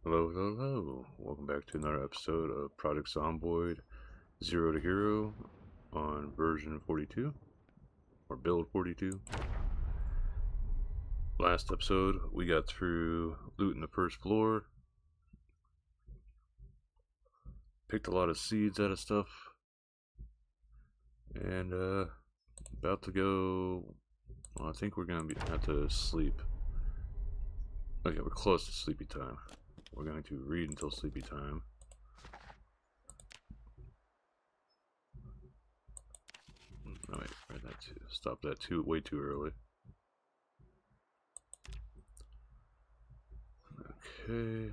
Hello, hello, hello. Welcome back to another episode of Project Zomboid Zero to Hero on version 42 or build 42. Last episode, we got through looting the first floor, picked a lot of seeds out of stuff, and about to go. Well, I think we're gonna have to sleep. Okay, we're close to sleepy time. We're going to read until sleepy time. Oh wait, read that too. Stop that way too early. Okay.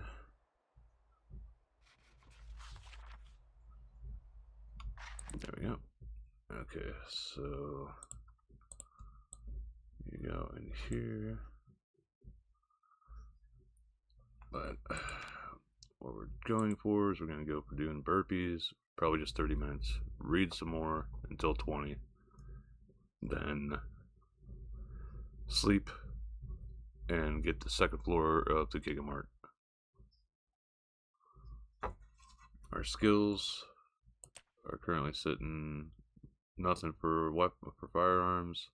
There we go. Okay, so you go in here. But what we're going for is we're going to go for doing burpees, probably just 30 minutes. Read some more until 20. Then sleep and get the second floor of the GigaMart. Our skills are currently sitting nothing for firearms.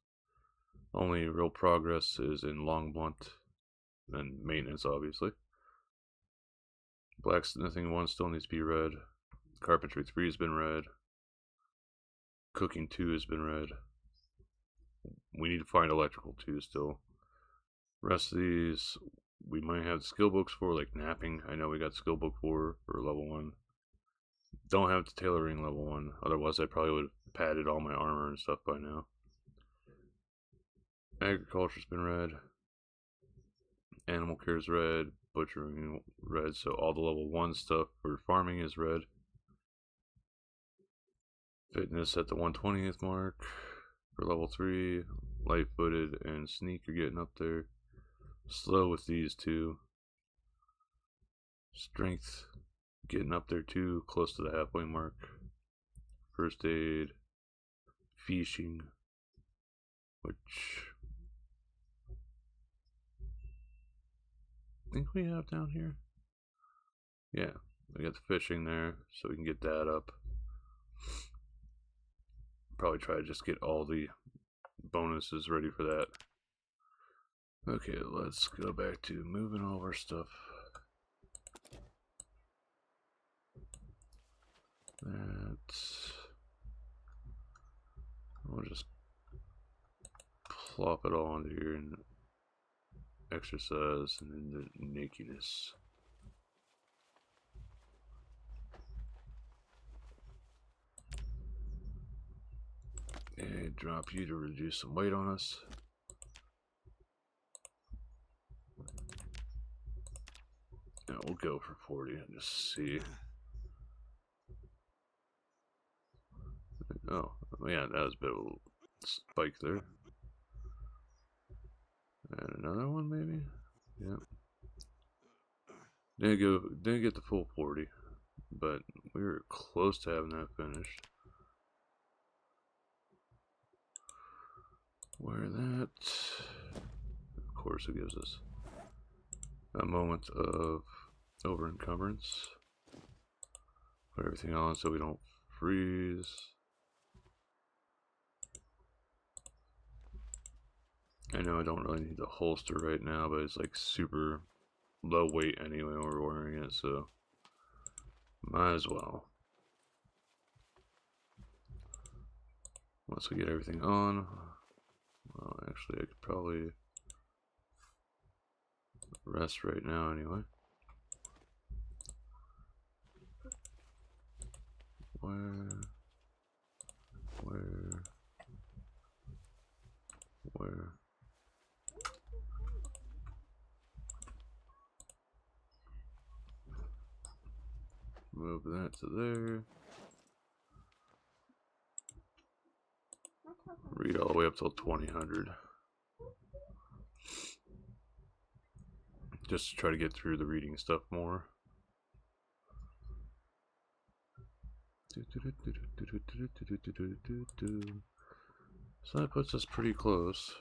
Only real progress is in long blunt and maintenance, obviously. Blacksmithing 1 still needs to be read. Carpentry 3 has been read. Cooking 2 has been read. We need to find electrical 2 still. Rest of these we might have skill books for, like napping. I know we got skill book for level 1. Don't have the tailoring level 1, otherwise I probably would have padded all my armor and stuff by now. Agriculture's been read. Animal care's read. Butchering read, so all the level 1 stuff for farming is read. Fitness at the 120th mark for level 3. Light footed and sneak are getting up there. Slow with these two. Strength getting up there too, close to the halfway mark. First aid, fishing, which I think we have down here. Yeah, we got the fishing there, so we can get that up. Probably try to just get all the bonuses ready for that. Okay, let's go back to moving all our stuff. We'll just plop it all into here and exercise and then the nakedness. And drop you to reduce some weight on us. Now we'll go for 40 and just see. Oh, yeah, that was a bit of a spike there. And another one maybe? Yep. Didn't get the full 40, but we were close to having that finished. Where that, of course, it gives us a moment of over encumbrance. Put everything on so we don't freeze. I know I don't really need the holster right now, but it's like super low weight anyway when we're wearing it, so might as well. Once we get everything on, well, actually I could probably rest right now anyway. Where? Move that to there. Read all the way up till 2000. Just to try to get through the reading stuff more. So that puts us pretty close.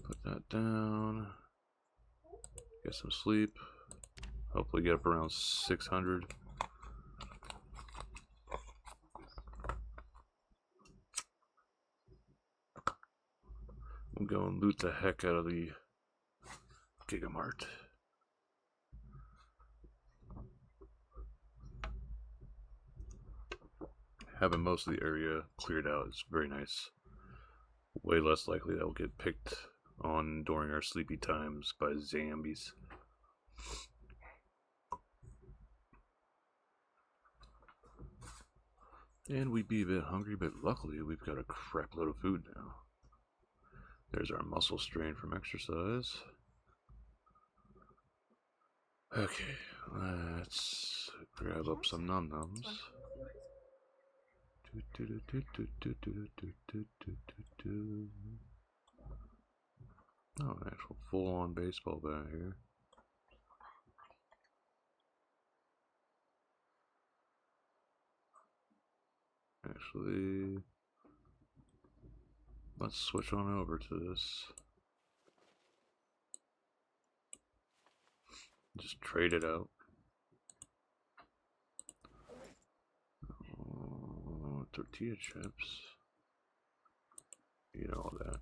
Put that down. Get some sleep. Hopefully get up around 600. We'll go and loot the heck out of the GigaMart. Having most of the area cleared out is very nice. Way less likely that we'll get picked on during our sleepy times by zombies. And we'd be a bit hungry, but luckily we've got a crap load of food now. There's our muscle strain from exercise. Okay, let's grab up some num-nums. Oh, an actual full-on baseball bat here. Actually, let's switch on over to this. Just trade it out. Oh, tortilla chips. You know all that.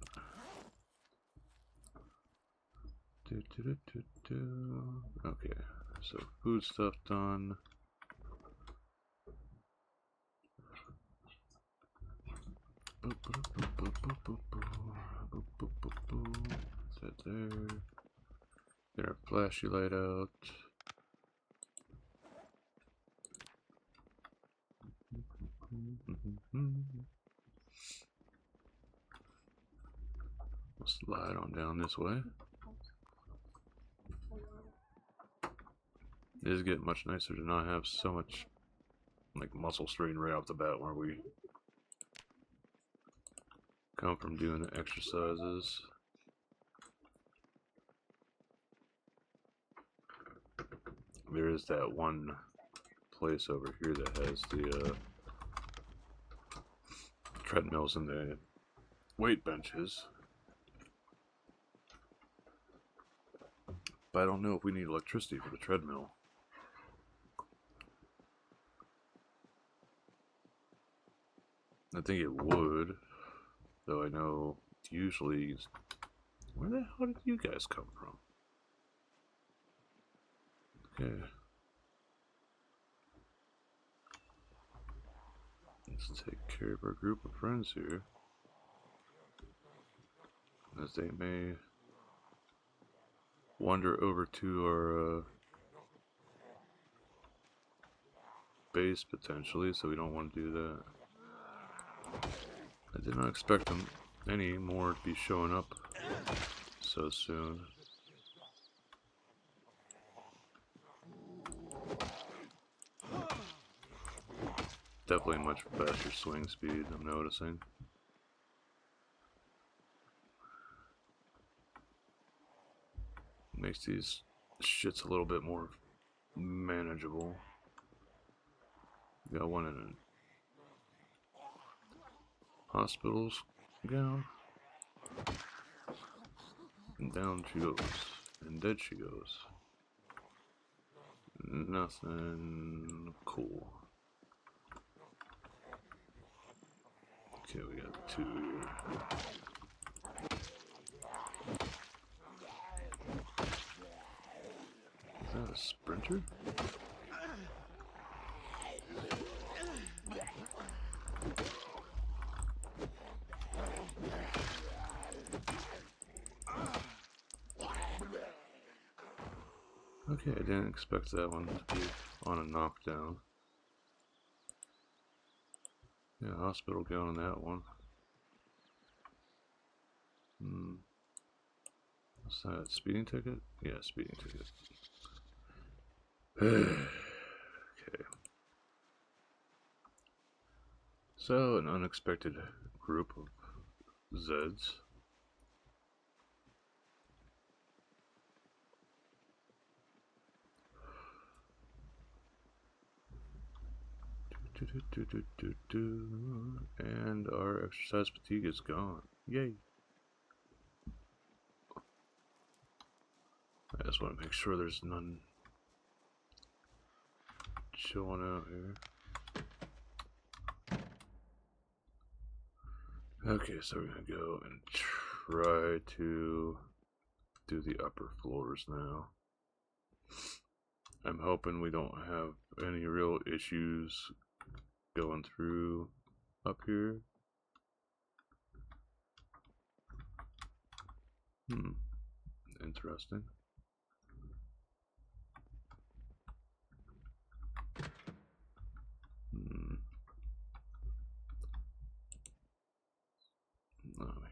Okay, so food stuff done. Set there. Get our flashy light out. We'll slide on down this way. It is getting much nicer to not have so much like muscle strain right off the bat where we come from doing the exercises. There is that one place over here that has the treadmills and the weight benches. But I don't know if we need electricity for the treadmill. I think it would, though I know usually. Where the hell did you guys come from? Okay. Let's take care of our group of friends here, as they may wander over to our base potentially, so we don't want to do that. I did not expect them any more to be showing up so soon. Definitely much faster swing speed, I'm noticing. Makes these shits a little bit more manageable. Got one in hospital's gown. And down she goes. And dead she goes. Nothing cool. Okay, we got two here. Is that a sprinter? Okay, I didn't expect that one to be on a knockdown. Yeah, hospital going on that one. What's that? Speeding ticket? Yeah, speeding ticket. Okay. So, an unexpected group of Zeds. And our exercise fatigue is gone. Yay. just want to make sure there's none chilling out here. Okay, so we're gonna go and try to do the upper floors now. I'm hoping we don't have any real issues going through up here. Interesting.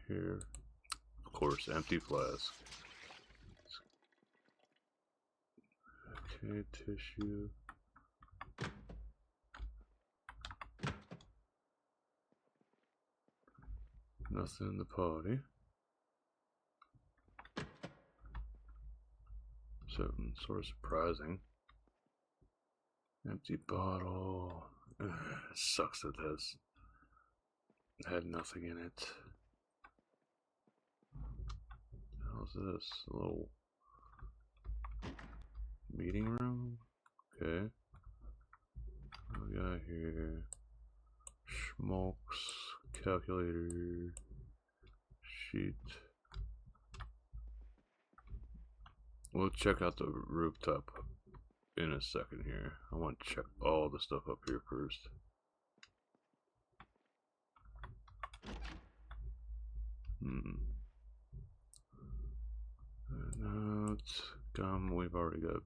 Here, of course, empty flask. Okay, tissue. Nothing in the party. Something sort of surprising. Empty bottle. It sucks that this had nothing in it. How's this? A little meeting room? Okay. What we got here? Schmolks, calculator, sheet. We'll check out the rooftop in a second here. I want to check all the stuff up here first. Notes, gum, we've already got a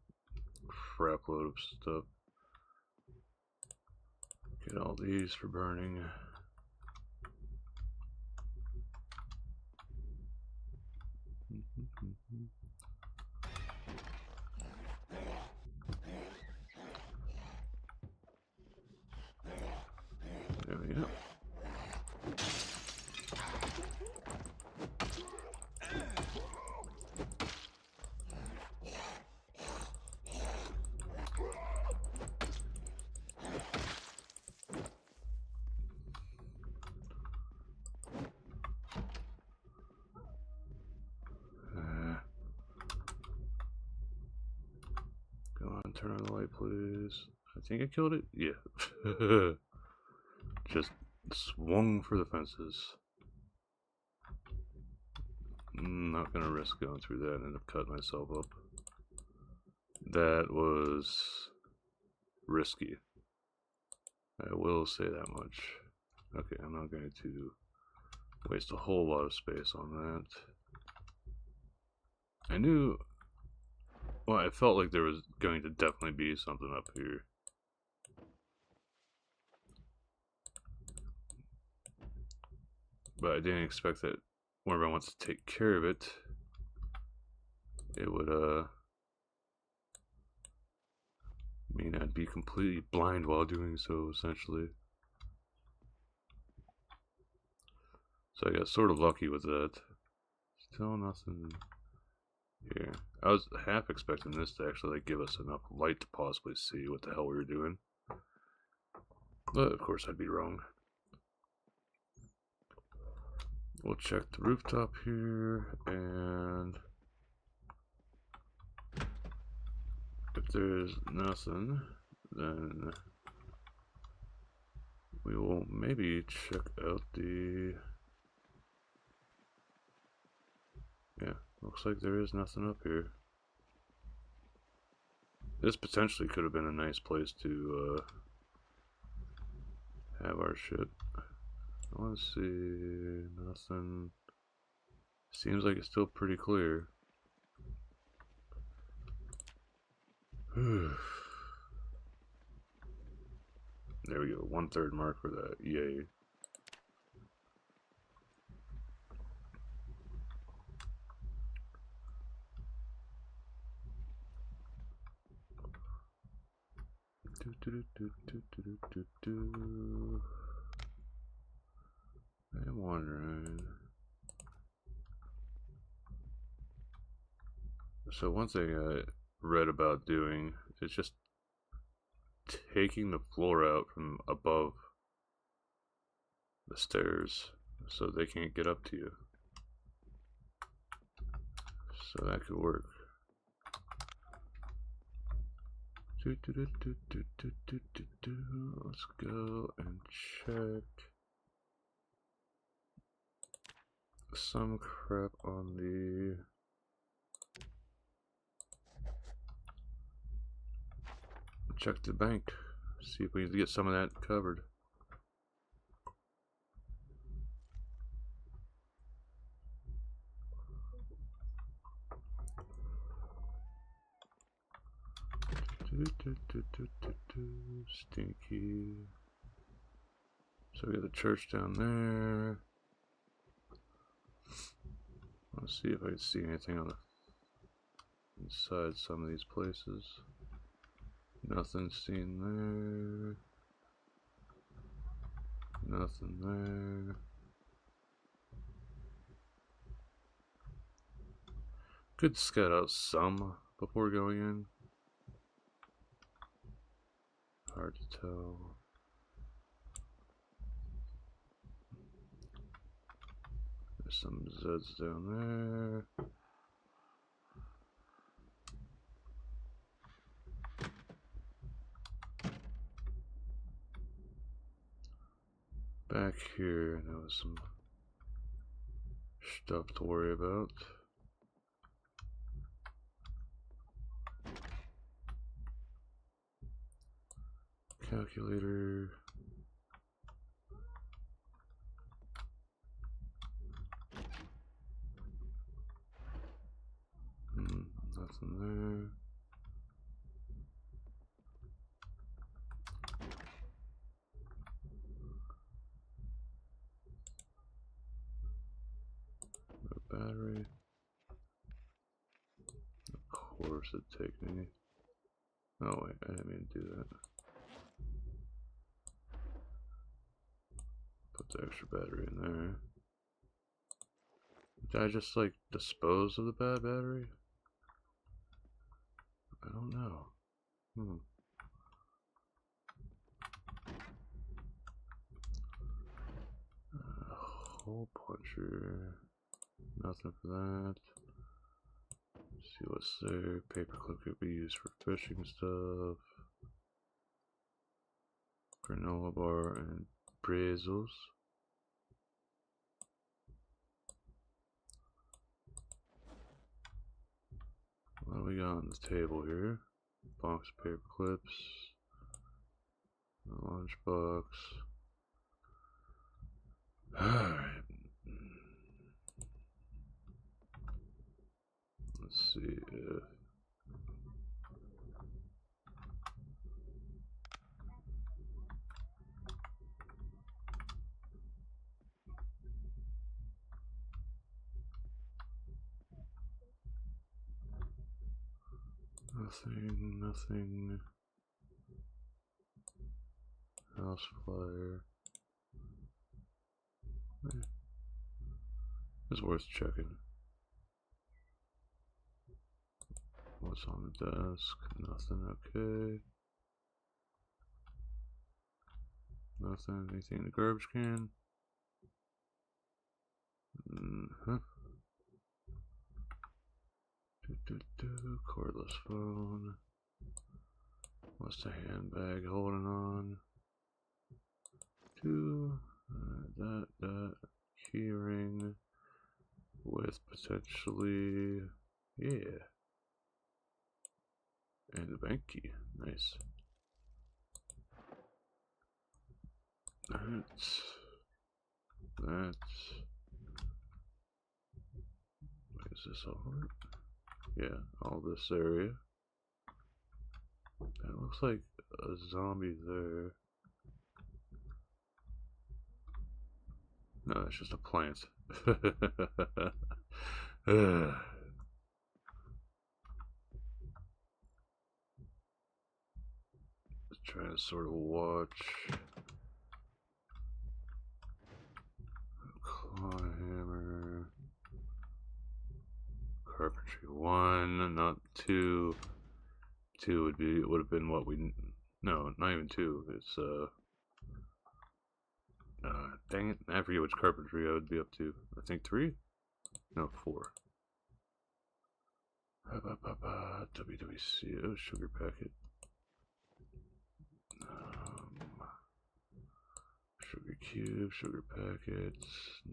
crap load of stuff. Get all these for burning. There we go. Go on, turn on the light, please. I think I killed it? Yeah. Just swung for the fences. I'm not gonna risk going through that and end up cutting myself up. That was risky. I will say that much. Okay, I'm not going to waste a whole lot of space on that. I knew, well, I felt like there was going to definitely be something up here. But I didn't expect that whenever I want to take care of it, it would mean I'd be completely blind while doing so, essentially. So I got sort of lucky with that. Still nothing here. I was half expecting this to actually give us enough light to possibly see what the hell we were doing. But of course I'd be wrong. We'll check the rooftop here, and if there's nothing, then we will maybe check out the... Yeah, looks like there is nothing up here. This potentially could have been a nice place to have our shit. Let's see, nothing. Seems like it's still pretty clear. There we go, 1/3 mark for that, yay. I'm wondering. So one thing I read about doing is just taking the floor out from above the stairs so they can't get up to you. So that could work. Let's go and check some crap on the check the bank. See if we can get some of that covered. Stinky. So we got the church down there. Let's see if I can see anything on the inside some of these places. Nothing seen there. Nothing there. Could scout out some before going in. Hard to tell. There's some Zeds down there. Back here, there was some stuff to worry about. Calculator. Nothing there. No battery. Of course it'd take me. Oh wait, I didn't mean to do that. Put the extra battery in there. Did I just like dispose of the bad battery? I don't know. Hole puncher. Nothing for that. Let's see what's there. Paperclip could be used for fishing stuff. Granola bar and Brazos. What do we got on the table here? Box of paper clips. A lunchbox. Alright. Let's see if nothing. House flyer. It's worth checking. What's on the desk? Nothing, okay. Nothing, anything in the garbage can? Cordless phone. What's the handbag holding on? That key ring with potentially, yeah, and the bank key. Nice. Is this all of it? Yeah, all this area. That looks like a zombie there. No, it's just a plant. Just trying to sort of watch. Claw hammer. Carpentry 1, not 2. 2 would have been what we, no, not even 2. It's dang it, I forget which carpentry I would be up to. I think 3? No, 4. WWC, oh, sugar packet. cube, sugar packets,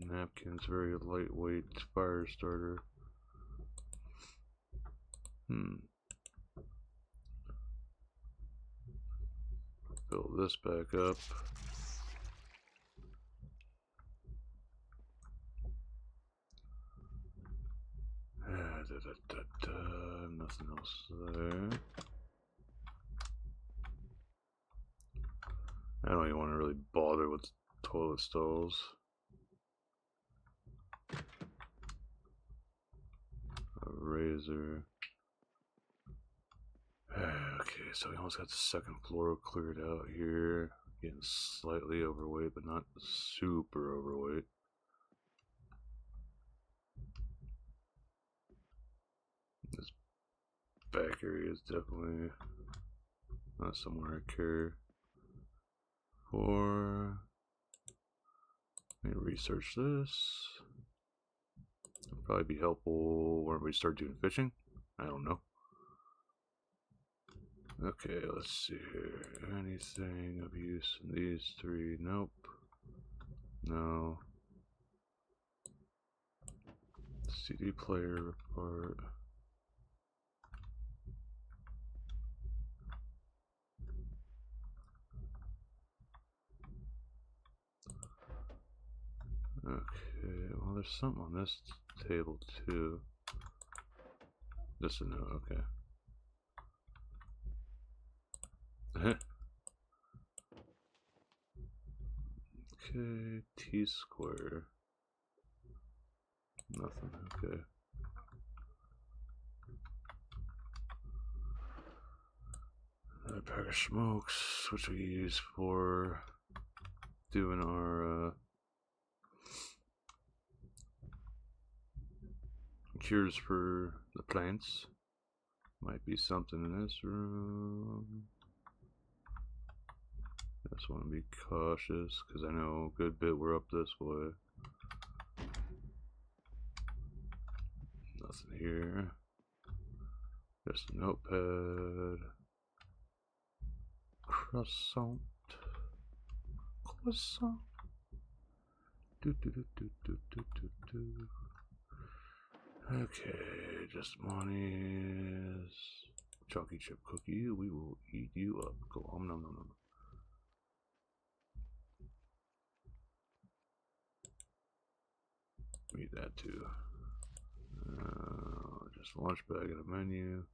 napkins, very lightweight fire starter. Fill this back up. Nothing else there. I don't even want to really bother with toilet stalls. A razor. Okay, so we almost got the second floor cleared out here. Getting slightly overweight, but not super overweight. This back area is definitely not somewhere I care for. Let me research this. It'll probably be helpful when we start doing fishing. I don't know. Okay, let's see here. Anything of use in these three? Nope. No. CD player report. Okay, well there's something on this table too. Just a note, okay. Okay, T-square. Nothing, okay. A pack of smokes, which we use for doing our cures for the plants. Might be something in this room. Just want to be cautious because I know a good bit we're up this way. Nothing here. Just a notepad. Croissant. Croissant. Okay, just monies. Chunky chip cookie. We will eat you up. Go on, no. Eat that too. Just lunch bag and a menu.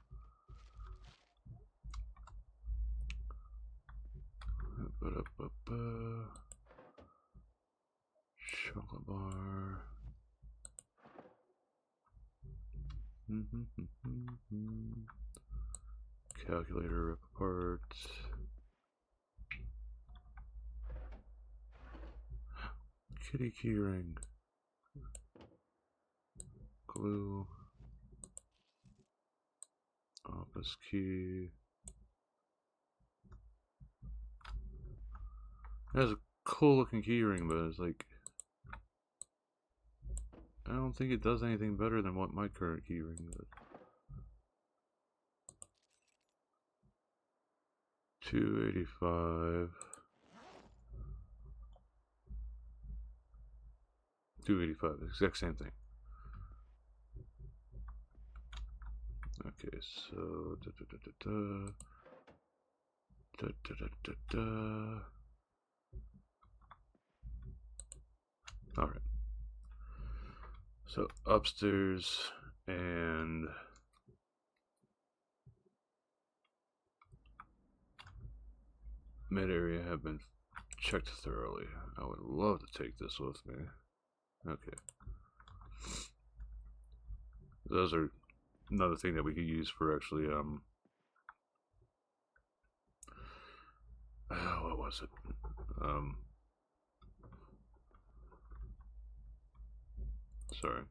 Chocolate bar. Calculator rip apart. Kitty keyring. Glue. Office key. It has a cool looking keyring, but it's like I don't think it does anything better than what my current keyring does. 285. 285, exact same thing. Okay, so all right. So upstairs and mid area have been checked thoroughly. I would love to take this with me. Okay. Those are another thing that we could use for actually what was it? Sorry.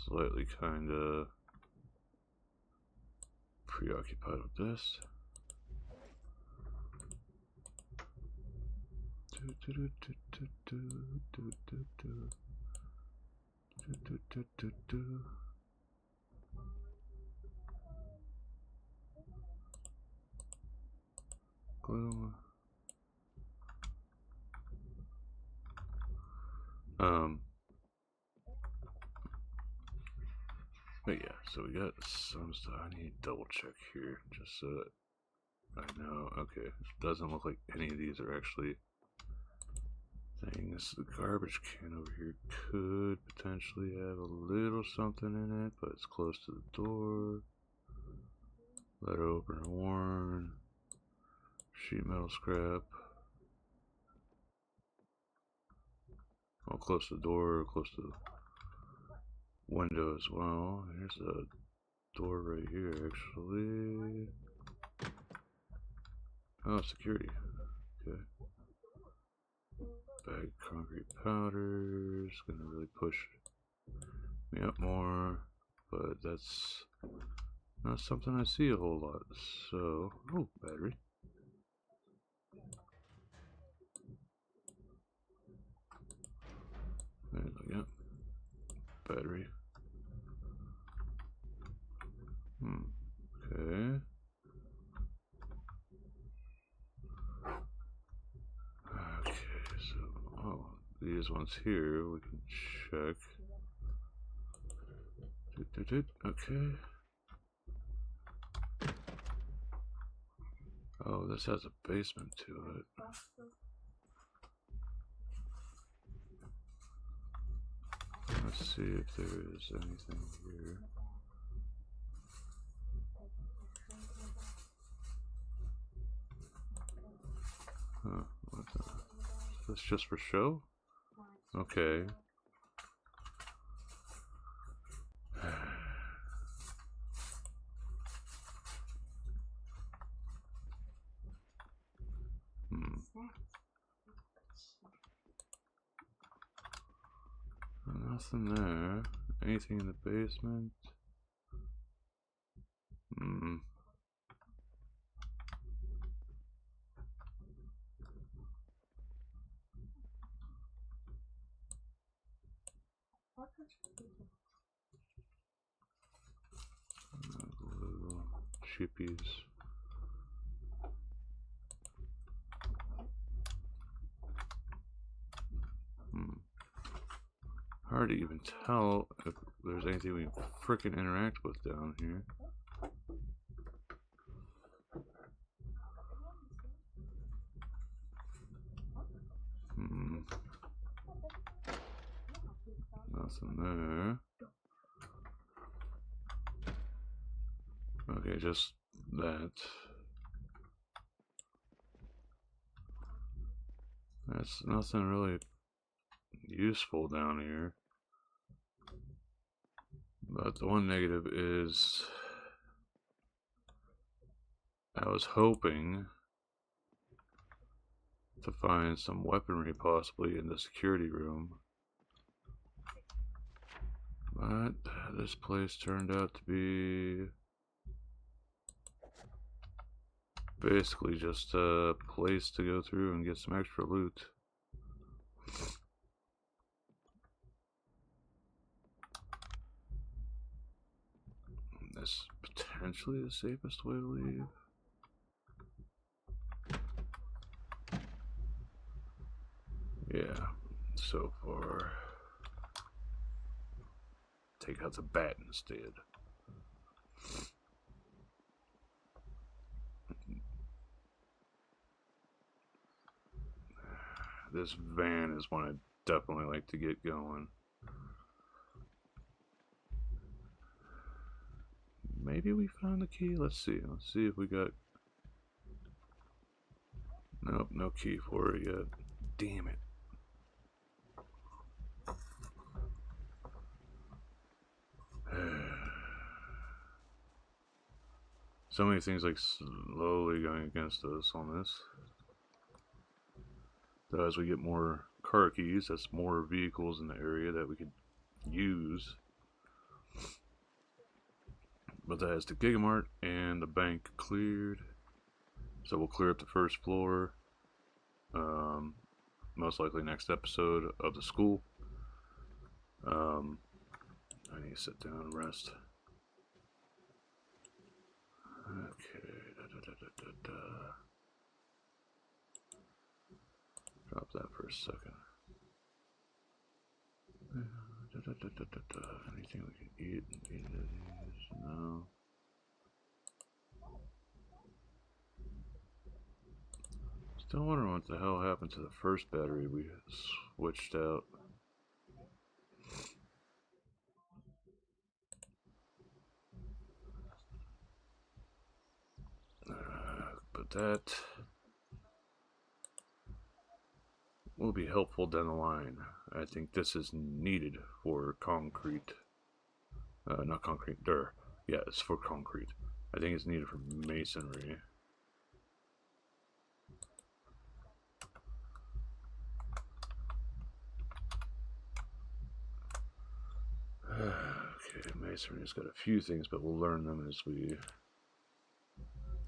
Slightly kinda preoccupied with this. Glue. Um, but yeah, so we got some stuff. I need to double check here just so that I know. Okay, it doesn't look like any of these are actually thing. This garbage can over here could potentially have a little something in it, but it's close to the door. Letter opener worn. Sheet metal scrap. Well, close to the door, close to the window as well. Here's a door right here, actually. Oh, security. Okay. Bag concrete powders. Gonna really push me up more, but that's not something I see a whole lot. So, oh, battery. There we go. Battery. Okay. Okay, so, oh, these ones here we can check. Okay. Oh, this has a basement to it. Let's see if there is anything here. Huh, what the? Is this just for show? Okay. Nothing there. Anything in the basement? Glue, chippies. Hard to even tell if there's anything we can frickin' interact with down here. Nothing there. Okay, just that. That's nothing really useful down here. But the one negative is I was hoping to find some weaponry possibly in the security room. But this place turned out to be basically just a place to go through and get some extra loot. This is potentially the safest way to leave. Yeah, so far. Take out the bat instead. This van is one I'd definitely like to get going. Maybe we found the key. Let's see. Let's see if we got... Nope, no key for it yet. Damn it. So many things like slowly going against us on this. So as we get more car keys, that's more vehicles in the area that we could use. But that has the GigaMart and the bank cleared. So we'll clear up the first floor. Most likely next episode of the school. I need to sit down and rest. Okay. Drop that for a second. Anything we can eat? No. Still wondering what the hell happened to the first battery we switched out. But that will be helpful down the line. I think this is needed for concrete. Not concrete, yeah, it's for concrete. I think it's needed for masonry. Okay, masonry's got a few things, but we'll learn them as we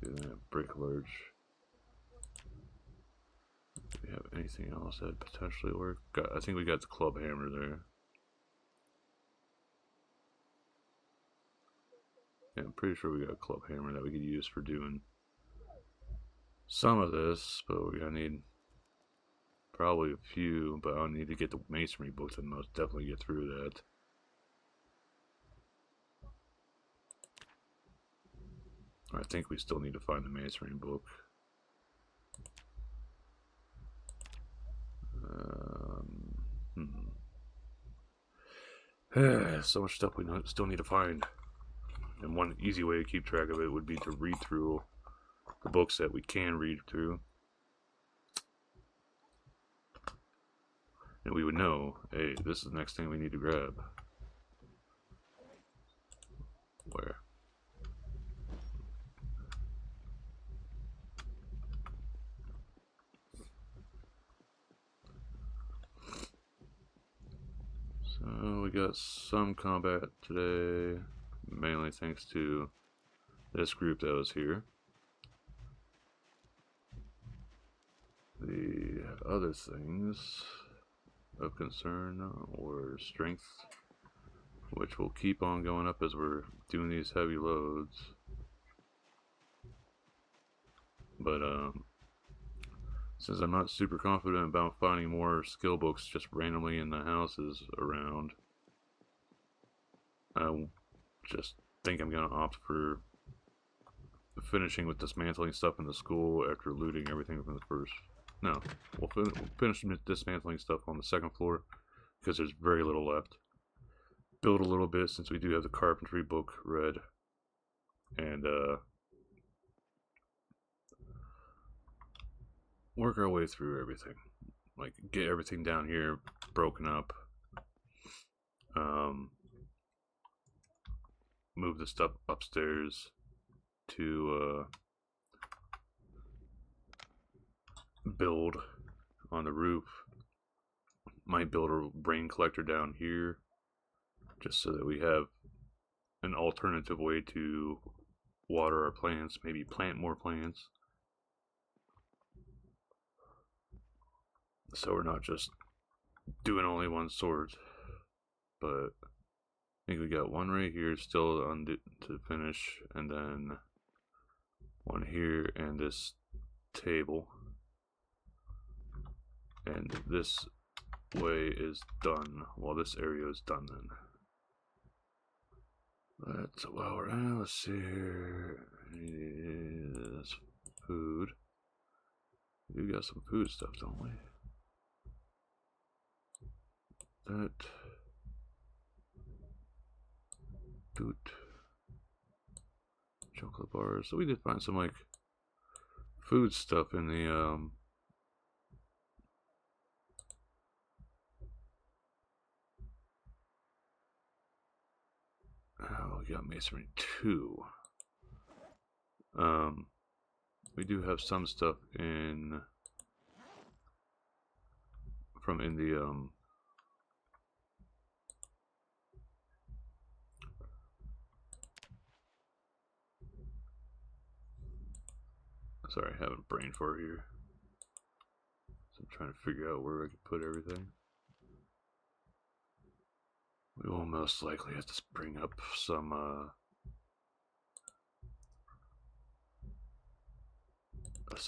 do that. Bricolage. Do we have anything else that potentially work? I think we got the club hammer there. Yeah, I'm pretty sure we got a club hammer that we could use for doing some of this, but we're gonna need probably a few, but I'll need to get the masonry books and most definitely get through that. I think we still need to find the masonry book. So much stuff we still need to find. And one easy way to keep track of it would be to read through the books that we can read through. And we would know, hey, this is the next thing we need to grab. Where? So we got some combat today, mainly thanks to this group that was here. The other things of concern or strength, which will keep on going up as we're doing these heavy loads. But since I'm not super confident about finding more skill books just randomly in the houses around, I just think I'm gonna opt for finishing with dismantling stuff in the school after looting everything from the first. No, we'll finish dismantling stuff on the second floor because there's very little left. Build a little bit since we do have the carpentry book read, and work our way through everything. Like get everything down here broken up. Move the stuff upstairs to build on the roof. Might build a rain collector down here just so that we have an alternative way to water our plants, maybe plant more plants. So we're not just doing only one sort, but I think we got one right here still to finish, and then one here and this table. And this way is done. Well, this area is done then. But while we're at, let's see here. This food. We got some food stuff, don't we? That. Doot. Chocolate bars. So we did find some like food stuff in the oh, we got masonry 2. We do have some stuff in the sorry, I have a brain fart here. So I'm trying to figure out where I could put everything. We will most likely have to bring up some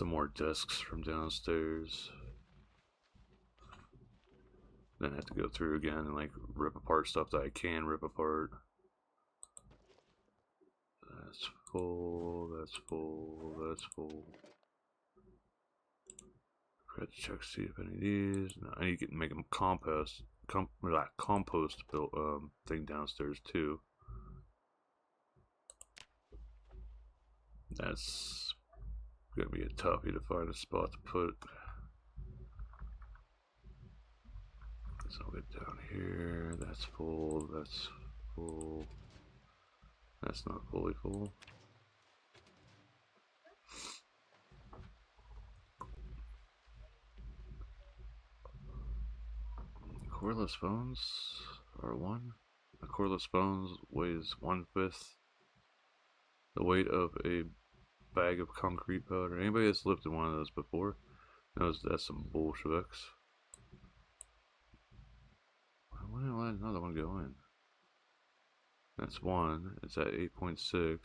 more desks from downstairs. Then I have to go through again and like rip apart stuff that I can rip apart. That's full, that's full, that's full. I have to check, see if any of these. No, I need to make them compost built thing downstairs too. That's gonna be a toughie to find a spot to put. So I'll get down here. That's full. That's full. That's not fully full. Cordless phones are one. A cordless phone weighs 1/5 the weight of a bag of concrete powder. Anybody that's lifted one of those before knows that's some Bolsheviks. Why didn't I let another one go in? That's one. It's at 8.6.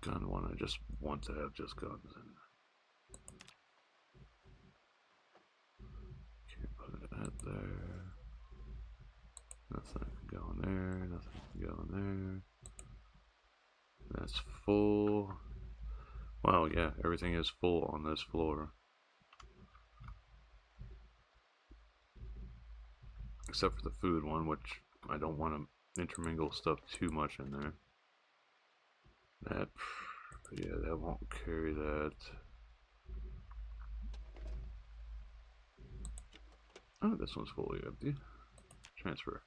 Gun one, I just want to have just guns in. Can't put it at there. Nothing can go in there. Nothing can go in there. That's full. Wow, yeah, everything is full on this floor. Except for the food one, which I don't want to intermingle stuff too much in there. That, yeah, that won't carry that. Oh, this one's fully empty. Transfer.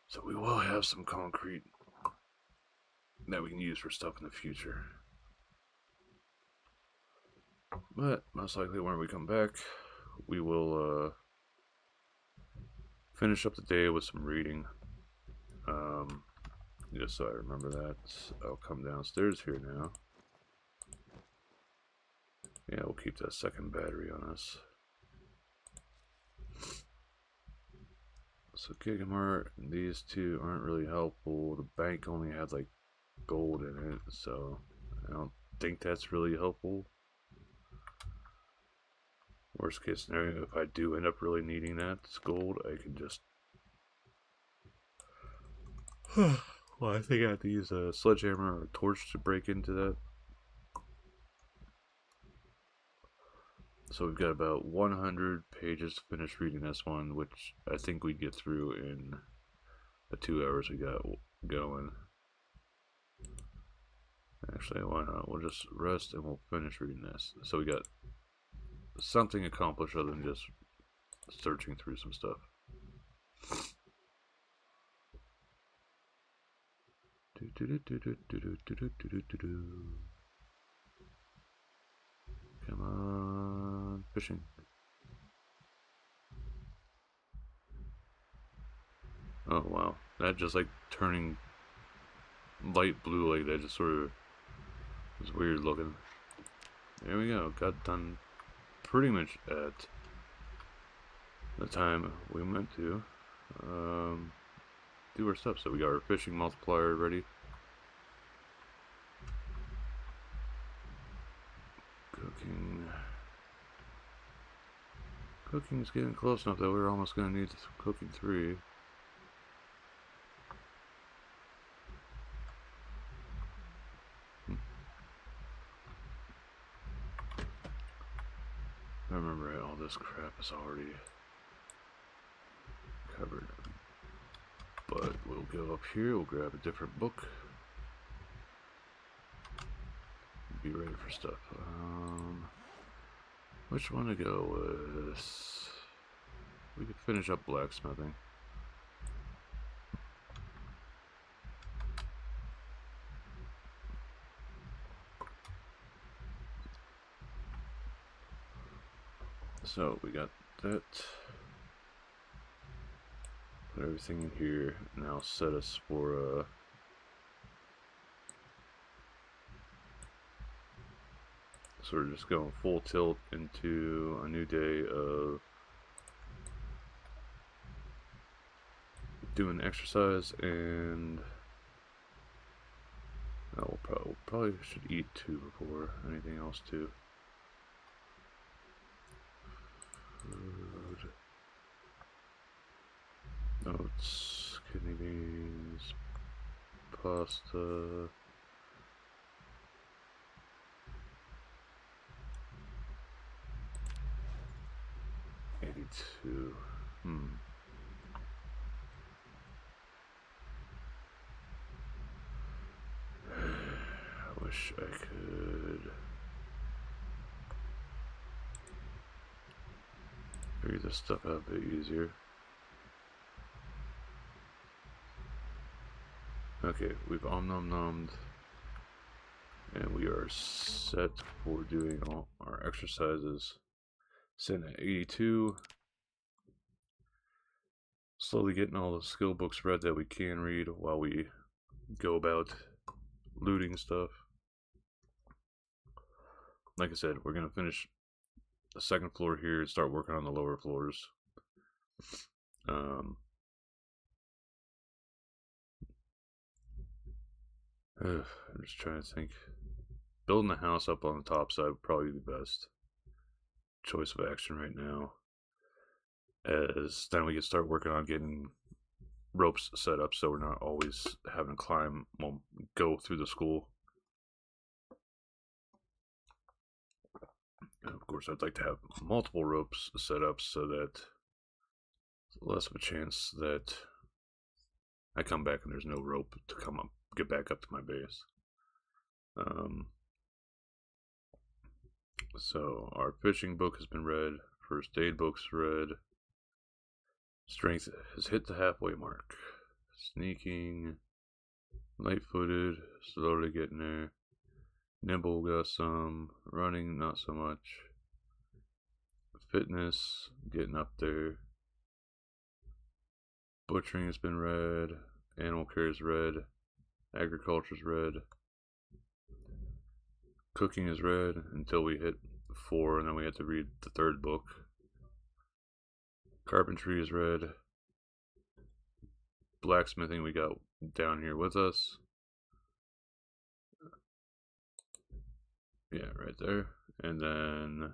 So we will have some concrete that we can use for stuff in the future. But most likely when we come back, we will finish up the day with some reading. Just so I remember that. I'll come downstairs here now. Yeah, we'll keep that second battery on us. So GigaMart, these two aren't really helpful. The bank only has like gold in it, so I don't think that's really helpful. Worst case scenario, if I do end up really needing that gold, I can just well, I think I have to use a sledgehammer or a torch to break into that. So we've got about 100 pages to finish reading this one, which I think we'd get through in the 2 hours we got going. Actually, why not? We'll just rest and we'll finish reading this. So we got something accomplished other than just searching through some stuff. Come on, fishing. Oh wow, that just like turning light blue like that just sort of was weird looking. There we go, got done pretty much at the time we meant to do our stuff. So we got our fishing multiplier ready. Cooking's getting close enough that we're almost going to need cooking 3. I remember all this crap is already covered. But we'll go up here, we'll grab a different book. Be ready for stuff. Which one to go with? We could finish up blacksmithing. So we got that. Put everything in here. Now set us for sort of just going full tilt into a new day of doing exercise, and we'll probably should eat too before anything else too. Food, oats, kidney beans, pasta. $82. I wish I could figure this stuff out a bit easier. Okay, we've nom-nommed, and we are set for doing all our exercises. Sitting at 82. Slowly getting all the skill books read that we can read while we go about looting stuff. Like I said, we're going to finish the second floor here and start working on the lower floors. I'm just trying to think. Building the house up on the top side would probably be the best choice of action right now, as then we can start working on getting ropes set up so we're not always having to climb, well, go through the school. And of course, I'd like to have multiple ropes set up so that it's less of a chance that I come back and there's no rope to come up, get back up to my base. So our fishing book has been read, first aid book's read, strength has hit the halfway mark, sneaking, light-footed, slowly getting there, nimble got some, running not so much, fitness getting up there, butchering has been read, animal care is read, agriculture is read, cooking is read until we hit 4, and then we have to read the third book. Carpentry is read. Blacksmithing we got down here with us. Yeah, right there. And then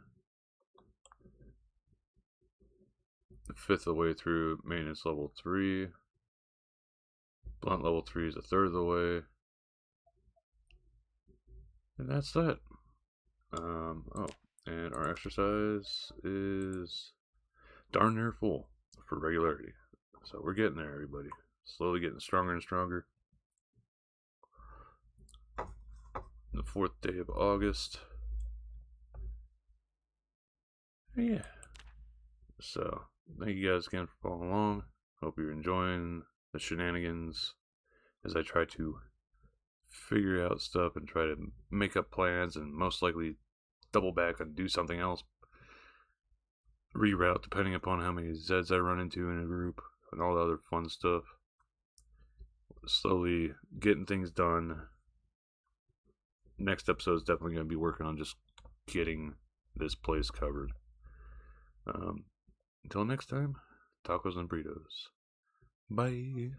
the 5th of the way through, maintenance level 3. Blunt level 3 is a third of the way. And that's that. And our exercise is darn near full for regularity. So we're getting there, everybody. Slowly getting stronger and stronger. The 4th day of August. Yeah. So, thank you guys again for following along. Hope you're enjoying the shenanigans as I try to figure out stuff and try to make up plans and most likely double back and do something else. Reroute depending upon how many Zeds I run into in a group and all the other fun stuff. Slowly getting things done. Next episode is definitely going to be working on just getting this place covered. Until next time, tacos and burritos. Bye.